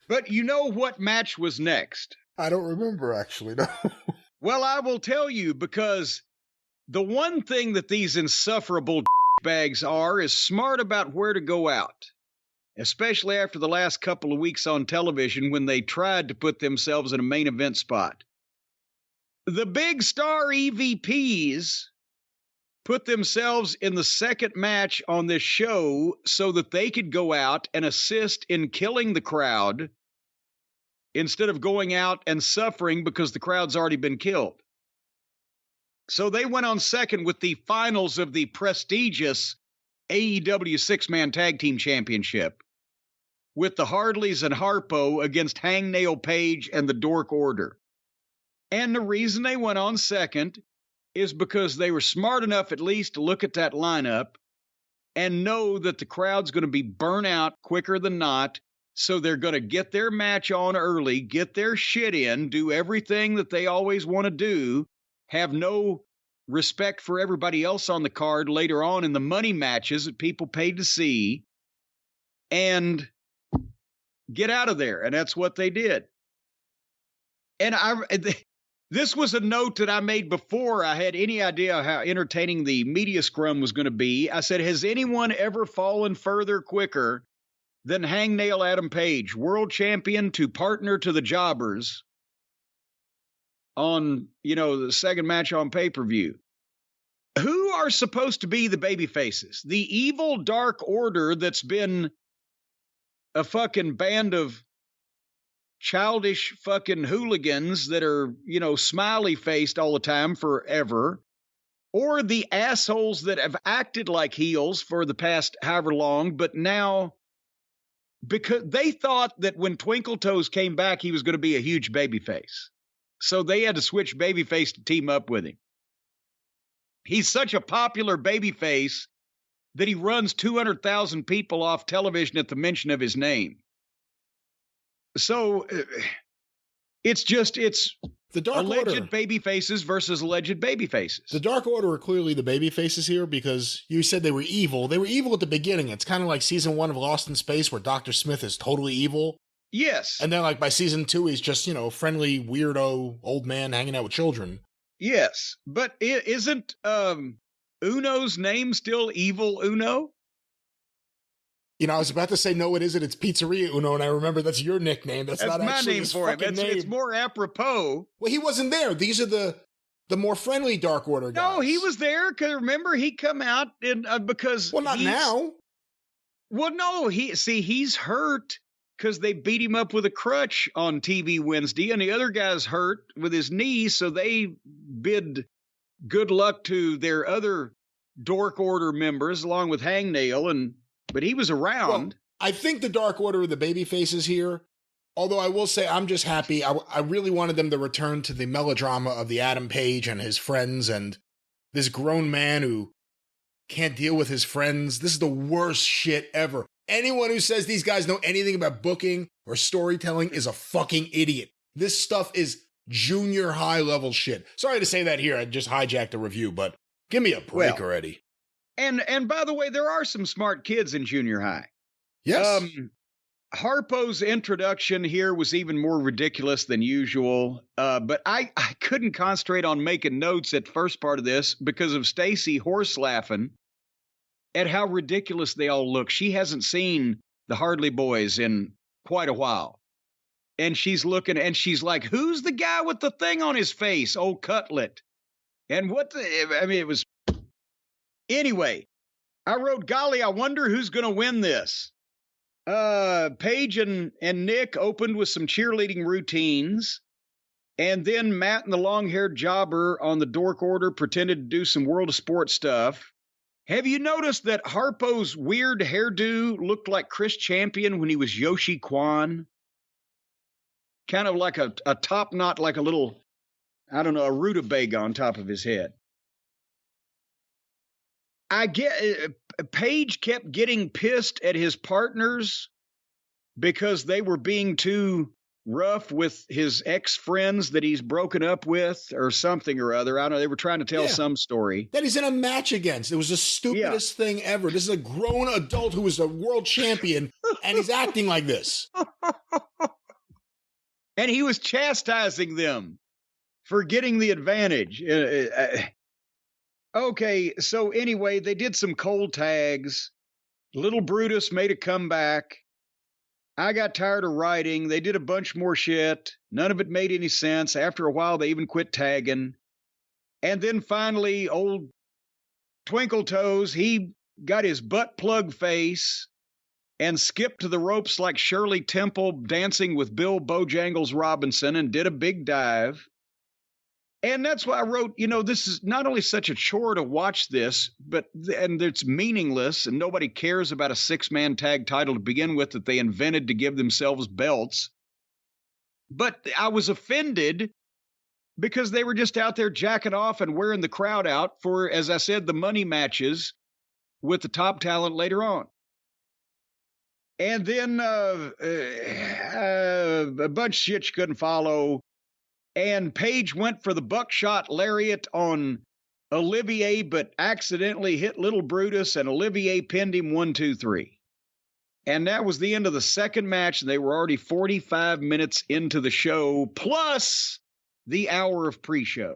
But you know what match was next? I don't remember, actually, no. Well, I will tell you, because the one thing that these insufferable bags are is smart about where to go out, especially after the last couple of weeks on television when they tried to put themselves in a main event spot. The big star EVPs put themselves in the second match on this show so that they could go out and assist in killing the crowd instead of going out and suffering because the crowd's already been killed. So they went on second with the finals of the prestigious AEW Six-Man Tag Team Championship with the Hardleys and Harpo against Hangnail Page and the Dork Order. And the reason they went on second is because they were smart enough at least to look at that lineup and know that the crowd's going to be burnt out quicker than not, so they're going to get their match on early, get their shit in, do everything that they always want to do, have no respect for everybody else on the card later on in the money matches that people paid to see, and get out of there. And that's what they did. And this was a note that I made before I had any idea how entertaining the media scrum was going to be. I said, has anyone ever fallen further quicker than Hangnail Adam Page, world champion to partner to the jobbers on, the second match on pay-per-view? Who are supposed to be the baby faces? The evil Dark Order that's been a fucking band of childish fucking hooligans that are, smiley faced all the time forever, or the assholes that have acted like heels for the past however long, but now, because they thought that when Twinkle Toes came back, he was going to be a huge babyface. So they had to switch babyface to team up with him. He's such a popular babyface that he runs 200,000 people off television at the mention of his name. So it's the Dark alleged Order. Baby faces versus alleged baby faces. The Dark Order are clearly the baby faces here because you said they were evil. They were evil at the beginning. It's kind of like season 1 of Lost in Space where Dr. Smith is totally evil. Yes. And then like by season 2, he's just, friendly, weirdo, old man hanging out with children. Yes. But isn't Uno's name still Evil Uno? I was about to say, no, it isn't. It's Pizzeria Uno, and I remember that's your nickname. That's not my actually name his for him. fucking name. It's more apropos. Well, he wasn't there. These are the more friendly Dark Order guys. No, he was there. Because remember, he come out because... Well, not now. Well, no, he's hurt because they beat him up with a crutch on TV Wednesday, and the other guy's hurt with his knee, so they bid good luck to their other Dork Order members, along with Hangnail, but he was around. Well, I think the Dark Order are the baby faces here, although I will say I'm just happy. I really wanted them to return to the melodrama of the Adam Page and his friends and this grown man who can't deal with his friends. This is the worst shit ever. Anyone who says these guys know anything about booking or storytelling is a fucking idiot. This stuff is junior high level shit. Sorry to say that here. I just hijacked the review, but give me a break already. And by the way, there are some smart kids in junior high. Yes. Harpo's introduction here was even more ridiculous than usual. But I couldn't concentrate on making notes at first part of this because of Stacy horse laughing at how ridiculous they all look. She hasn't seen the Hardley Boys in quite a while. And she's looking and she's like, who's the guy with the thing on his face? Old Cutlet. And it was... Anyway, I wrote, golly, I wonder who's going to win this. Paige and Nick opened with some cheerleading routines. And then Matt and the long-haired jobber on the Dork Order pretended to do some World of Sport stuff. Have you noticed that Harpo's weird hairdo looked like Chris Champion when he was Yoshi Kwan? Kind of like a top knot, like a little, a rutabaga on top of his head. Paige kept getting pissed at his partners because they were being too rough with his ex-friends that he's broken up with or something or other. I don't know. They were trying to tell some story. That he's in a match against. It was the stupidest thing ever. This is a grown adult who is a world champion, and he's acting like this. And he was chastising them for getting the advantage. Okay, so anyway, they did some cold tags. Little Brutus made a comeback. I got tired of writing. They did a bunch more shit. None of it made any sense. After a while, they even quit tagging. And then finally, old Twinkle Toes, he got his butt plug face and skipped to the ropes like Shirley Temple dancing with Bill Bojangles Robinson and did a big dive. And that's why I wrote, this is not only such a chore to watch this, and it's meaningless and nobody cares about a 6-man tag title to begin with that they invented to give themselves belts. But I was offended because they were just out there jacking off and wearing the crowd out for, as I said, the money matches with the top talent later on. And then a bunch of shit you couldn't follow. And Paige went for the buckshot lariat on Olivier, but accidentally hit Little Brutus, and Olivier pinned him 1, 2, 3. And that was the end of the second match. They were already 45 minutes into the show, plus the hour of pre-show.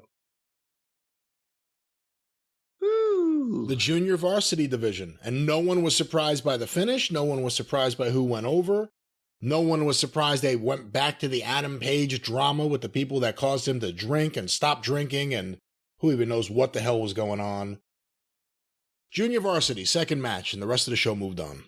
Woo. The junior varsity division. And no one was surprised by the finish. No one was surprised by who went over. No one was surprised they went back to the Adam Page drama with the people that caused him to drink and stop drinking, and who even knows what the hell was going on. Junior varsity, second match, and the rest of the show moved on.